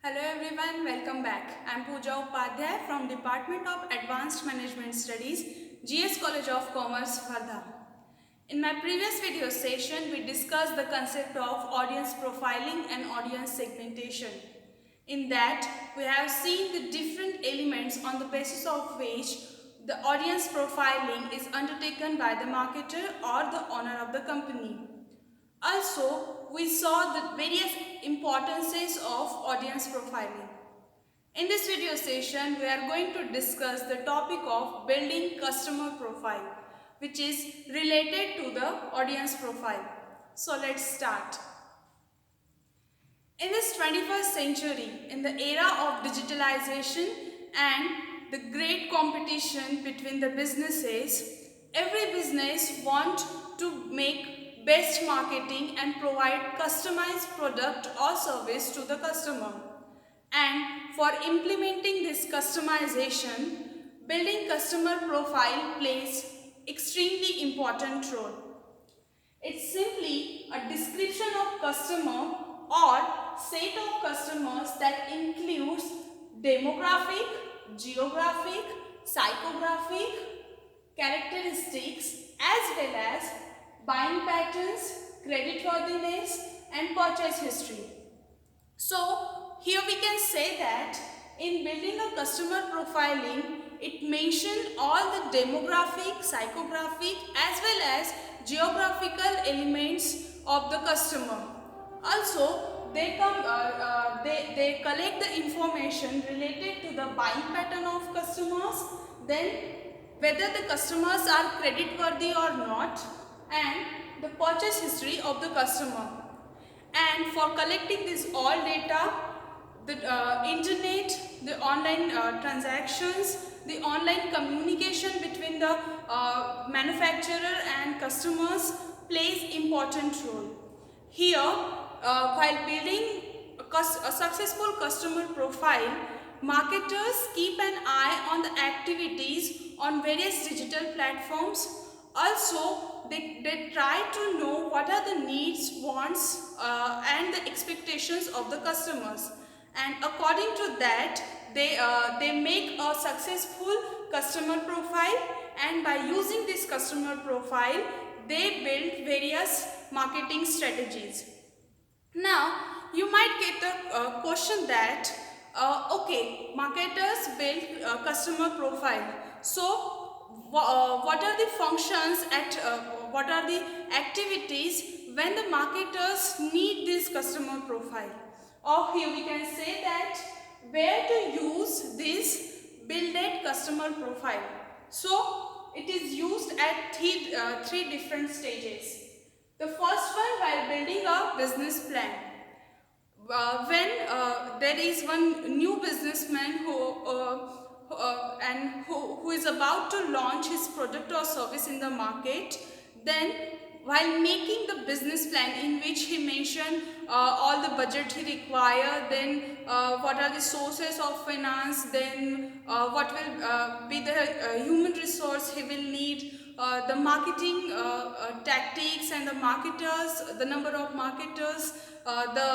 Hello everyone, welcome back. I am Pooja Upadhyay from Department of Advanced Management Studies, GS College of Commerce, Wardha. In my previous video session, we discussed the concept of audience profiling and audience segmentation. In that, we have seen the different elements on the basis of which the audience profiling is undertaken by the marketer or the owner of the company. Also, we saw the various importances of audience profiling. In this video session, we are going to discuss the topic of building customer profile, which is related to the audience profile. So let's start. In this 21st century, in the era of digitalization and the great competition between the businesses, every business wants to make best marketing and provide customized product or service to the customer. And for implementing this customization, building customer profile plays extremely important role. It's simply a description of customer or set of customers that includes demographic, geographic, psychographic characteristics as well as buying patterns, creditworthiness and purchase history. So here we can say that in building a customer profiling, it mentioned all the demographic, psychographic as well as geographical elements of the customer. Also, they collect the information related to the buying pattern of customers, then whether the customers are credit worthy or not, and the purchase history of the customer. And for collecting this all data, the internet, the online transactions, the online communication between the manufacturer and customers plays important role. Here, while building a successful customer profile, marketers keep an eye on the activities on various digital platforms. Also, they try to know what are the needs, wants and the expectations of the customers. And according to that, they make a successful customer profile, and by using this customer profile, they build various marketing strategies. Now, you might get the question that, okay, marketers build customer profile. So, what are the functions what are the activities when the marketers need this customer profile? Or here we can say that where to use this builded customer profile. So, it is used at three different stages. The first one, while building a business plan. When there is one new businessman who is about to launch his product or service in the market, then while making the business plan in which he mentioned all the budget he require, then what are the sources of finance, then what will be the human resource he will need, the marketing tactics and the marketers, the number of marketers, the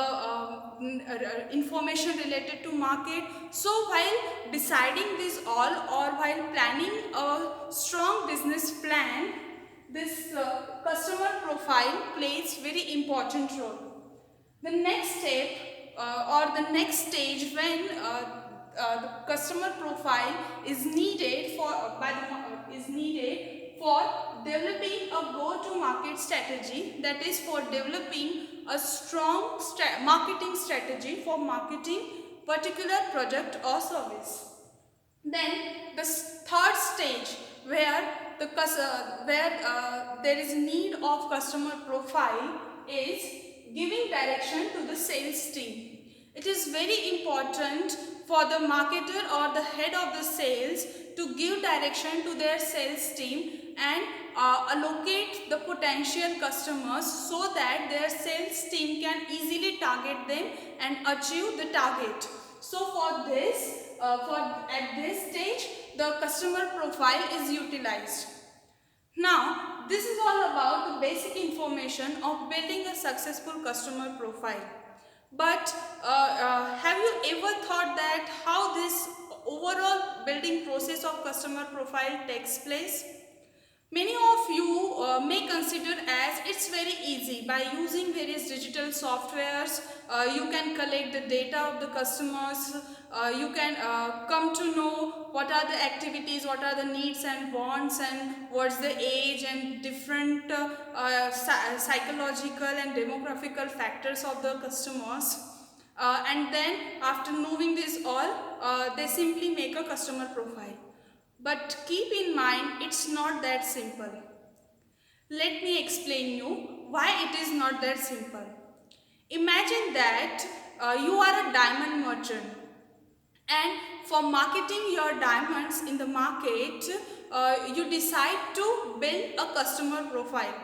information related to market. So while deciding this all or while planning a strong business plan, this customer profile plays very important role. The next step or the next stage when the customer profile is needed for developing a go-to-market strategy, that is for developing a strong marketing strategy for marketing particular product or service. Then the third stage where there is need of customer profile is giving direction to the sales team. It is very important for the marketer or the head of the sales to give direction to their sales team and allocate the potential customers so that their sales team can easily target them and achieve the target. So for this, at this stage, the customer profile is utilized. Now, this is all about the basic information of building a successful customer profile. But have you ever thought that how this overall building process of customer profile takes place? Many of you may consider as it's very easy. By using various digital softwares, you can collect the data of the customers, you can come to know what are the activities, what are the needs and wants, and what's the age and different psychological and demographical factors of the customers. And then after knowing this all, they simply make a customer profile. But keep in mind, it's not that simple. Let me explain you why it is not that simple. Imagine that you are a diamond merchant, and for marketing your diamonds in the market, you decide to build a customer profile.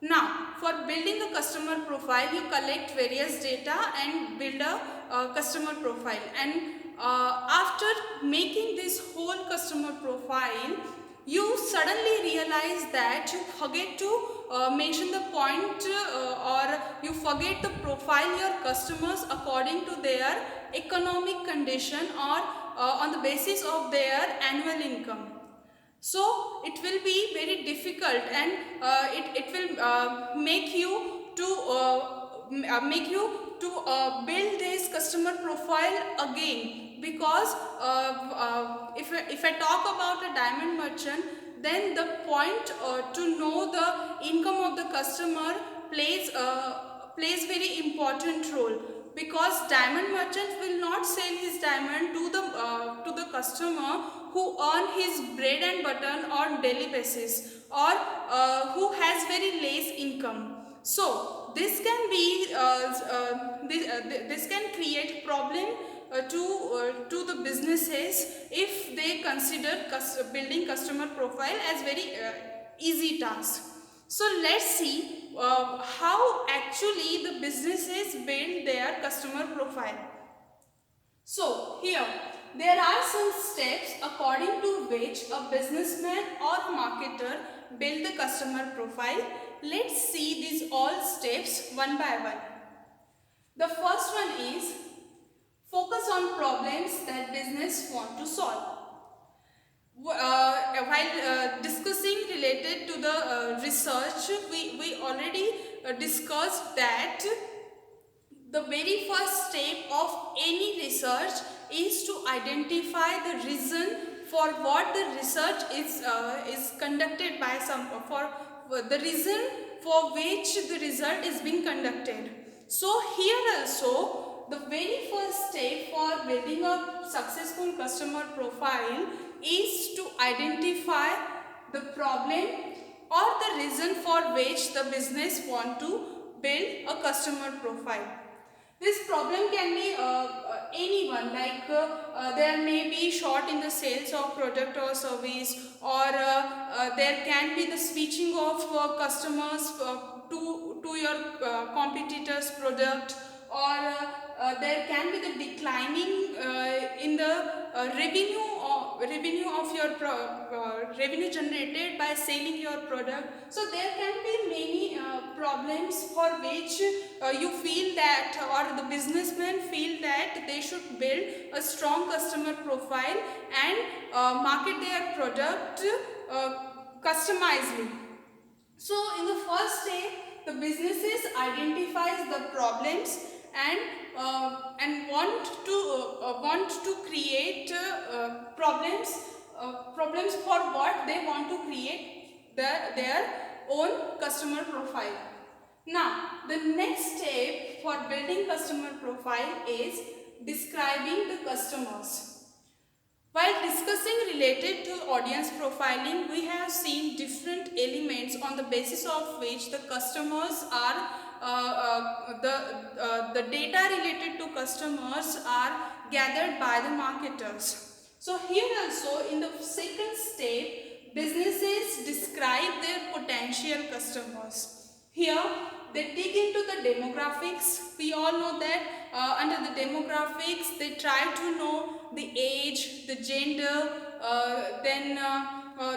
Now, for building a customer profile, you collect various data and build a customer profile. And after making this whole customer profile, you suddenly realize that you forget to mention the point or you forget to profile your customers according to their economic condition or on the basis of their annual income. So it will be very difficult, and it will make you to build this customer profile again, because if I talk about a diamond merchant, then the point to know the income of the customer plays very important role, because diamond merchant will not sell his diamond to the customer who earn his bread and butter on daily basis, or who has very less income. So this can be this can create problem to the businesses if they consider building customer profile as very easy task. So let's see how actually the businesses build their customer profile. So here there are some steps according to which a businessman or a marketer build the customer profile. Let's see these all steps one by one. The first one is focus on problems that business want to solve. While discussing related to the research, we already discussed that the very first step of any research is to identify the reason for what the research is conducted by for the reason for which the result is being conducted. So here also the very first step for building a successful customer profile is to identify the problem or the reason for which the business want to build a customer profile. This problem can be anyone, like there may be short in the sales of product or service, or there can be the switching of customers to your competitors product, or there can be the declining in the revenue of your revenue generated by selling your product. So there can be many problems for which you feel that, or the businessmen feel that they should build a strong customer profile and market their product customizedly. So in the first step, the businesses identifies the problems and want to create problems for what they want to create their own customer profile. Now the next step for building customer profile is describing the customers. While discussing related to audience profiling, we have seen different elements on the basis of which the customers are the data related to customers are gathered by the marketers. So here also in the second step, businesses describe their potential customers. Here they dig into the demographics. We all know that under the demographics they try to know the age, the gender, then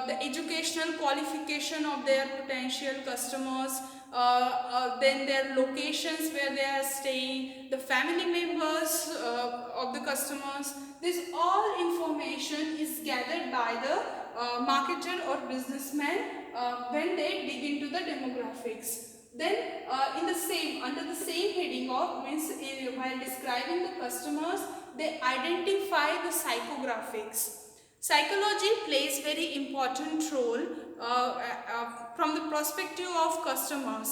the educational qualification of their potential customers, then their locations where they are staying, the family members of the customers. This all information is gathered by the marketer or businessman when they dig into the demographics. Then under the same heading of while describing the customers, they identify the psychographics. Psychology plays very important role from the perspective of customers.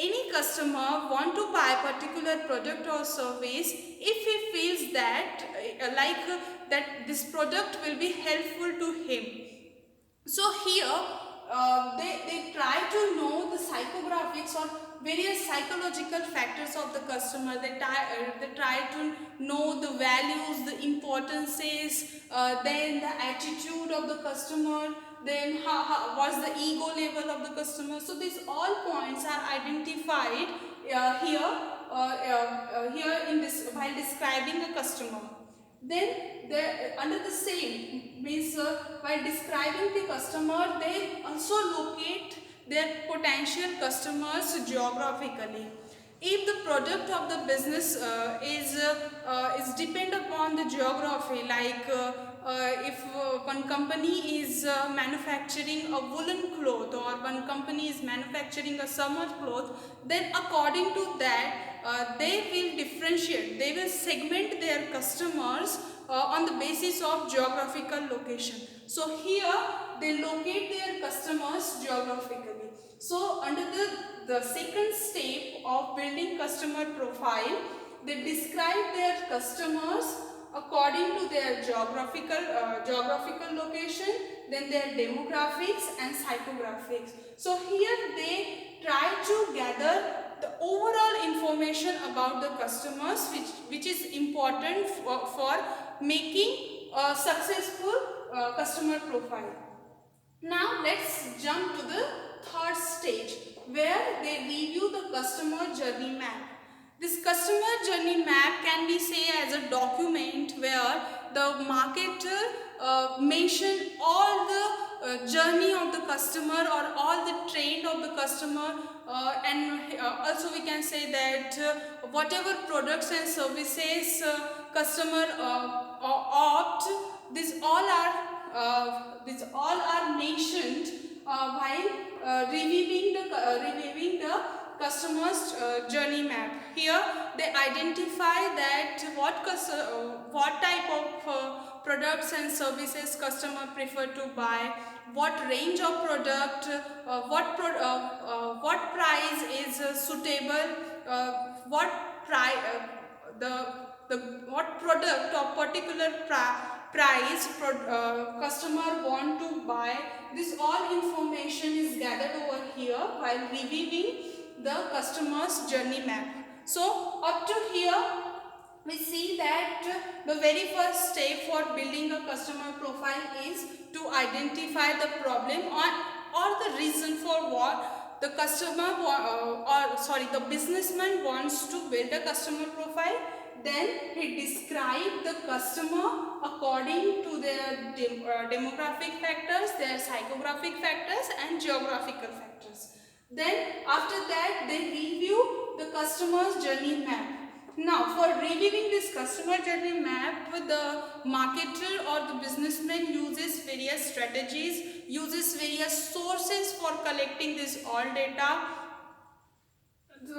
Any customer want to buy a particular product or service if he feels that that this product will be helpful to him. So here they try to know the psychographics or various psychological factors of the customer. They try to know the values, the importances, then the attitude of the customer, then what's the ego level of the customer. So these all points are identified here in this while describing a customer. Then under the same means while describing the customer, they also locate their potential customers geographically. If the product of the business is depend upon the geography, like if one company is manufacturing a woolen cloth or one company is manufacturing a summer cloth, then according to that they will differentiate, they will segment their customers on the basis of geographical location. So here they locate their customers geographically. So under the second step of building customer profile, they describe their customers according to their geographical location, then their demographics and psychographics. So here they try to gather the overall information about the customers, which is important for making a successful customer profile. Now let's jump to the third stage, where they review the customer journey map. This customer journey map can be seen as a document where the marketer mention all the journey of the customer or all the trend of the customer, and also we can say that whatever products and services customer opt, these all are mentioned while reviewing the customer's journey map. Here they identify that what type of products and services customer prefer to buy, what range of product, what price is suitable, what product of particular price customer want to buy. This all information is gathered over here while reviewing the customer's journey map. So up to here we see that the very first step for building a customer profile is to identify the problem or the reason for what the the businessman wants to build a customer profile. Then he described the customer according to their demographic factors, their psychographic factors and geographical factors. Then after that they review the customer's journey map. Now for reviewing this customer journey map, the marketer or the businessman uses various strategies, uses various sources for collecting this all data.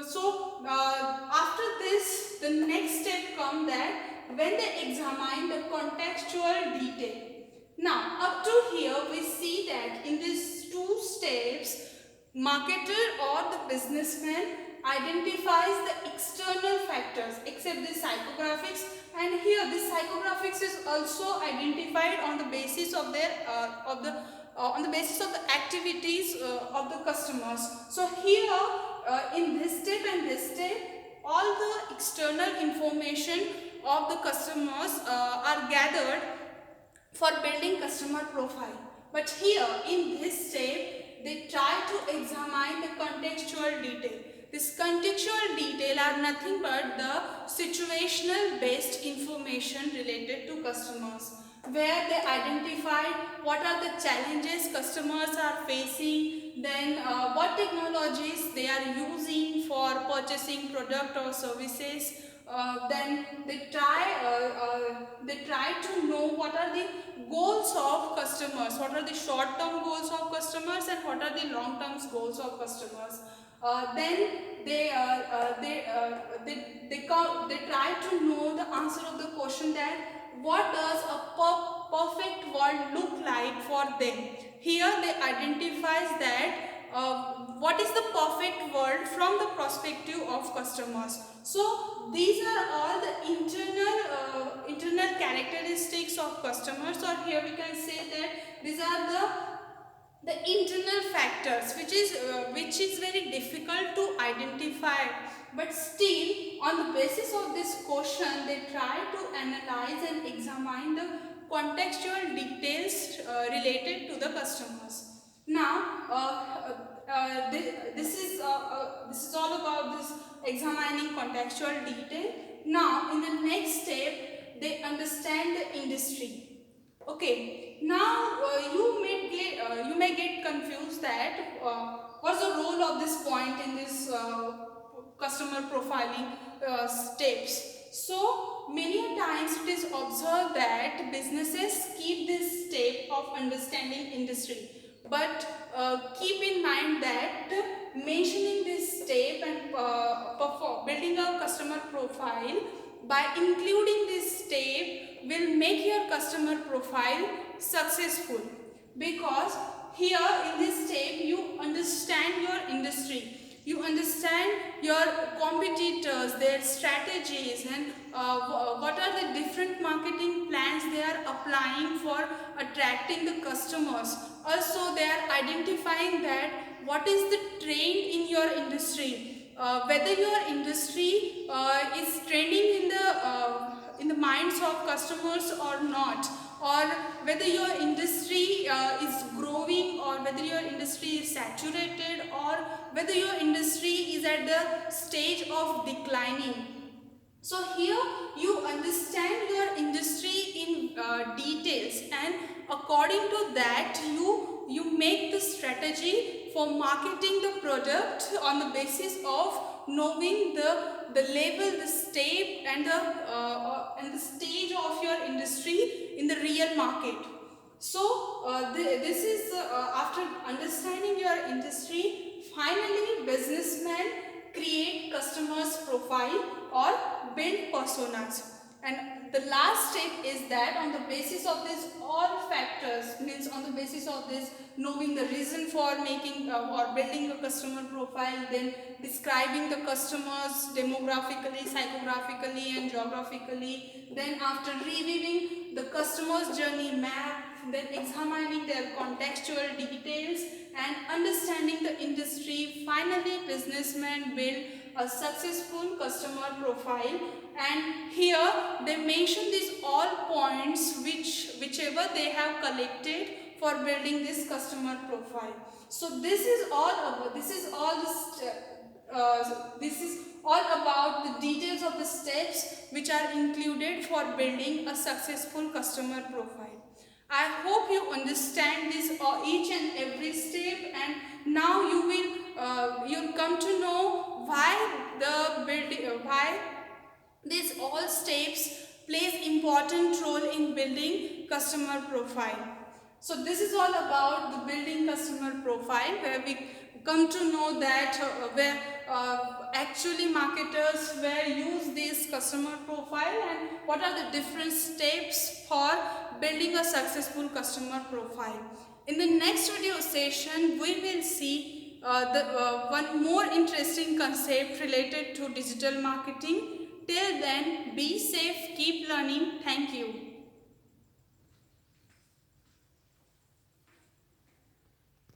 So after this, the next step comes that when they examine the contextual detail. Now up to here we see that in these two steps, marketer or the businessman identifies the external factors except the psychographics, and here this psychographics is also identified on the basis of their on the basis of the activities of the customers. So here in this step and this step, all the external information of the customers are gathered for building customer profile. But here in this step, they try to examine the contextual detail. This contextual detail are nothing but the situational based information related to customers, where they identify what are the challenges customers are facing, then what technologies they are using for purchasing product or services. Then they try they try to know what are the goals of customers, what are the short-term goals of customers and what are the long-term goals of customers. Then they try to know the answer of the question that what does a perfect world look like for them. Here they identifies that what is the perfect world from the perspective of customers. So these are all the internal characteristics of customers, or here we can say that these are the internal factors which is very difficult to identify, but still on the basis of this question they try to analyze and examine the contextual details related to the customers. Now this is all about this examining contextual detail. Now in the next step they understand the industry. Okay, now you may get confused that what's the role of this point in this customer profiling steps. So many times it is observed that businesses skip this step of understanding industry, but keep in mind that mentioning this step and building a customer profile by including this step will make your customer profile successful, because here in this step you understand your industry, you understand your competitors, their strategies, and what are the different marketing plans they are applying for attracting the customers. Also they are identifying that what is the trend in your industry, whether your industry is trending in the minds of customers or not, or whether your industry is growing, or whether your industry is saturated, or whether your industry is at the stage of declining. So here you understand your industry in details, and according to that you make the strategy for marketing the product on the basis of knowing the level, the step, and the stage of your industry in the real market. So this is after understanding your industry, finally businessmen create customers profile or build personas. And the last step is that on the basis of this all factors, means on the basis of this knowing the reason for making or building a customer profile, then describing the customers demographically, psychographically and geographically, then after reviewing the customer's journey map, then examining their contextual details and understanding the industry, finally businessmen build a successful customer profile. And here they mention these all points whichever they have collected for building this customer profile. So this is all about the details of the steps which are included for building a successful customer profile. I hope you understand this each and every step, and now you'll come to know why these all steps plays important role in building customer profile. So this is all about the building customer profile, where we come to know that where actually marketers where use this customer profile and what are the different steps for building a successful customer profile. In the next video session we will see one more interesting concept related to digital marketing. Till then, be safe, keep learning. Thank you.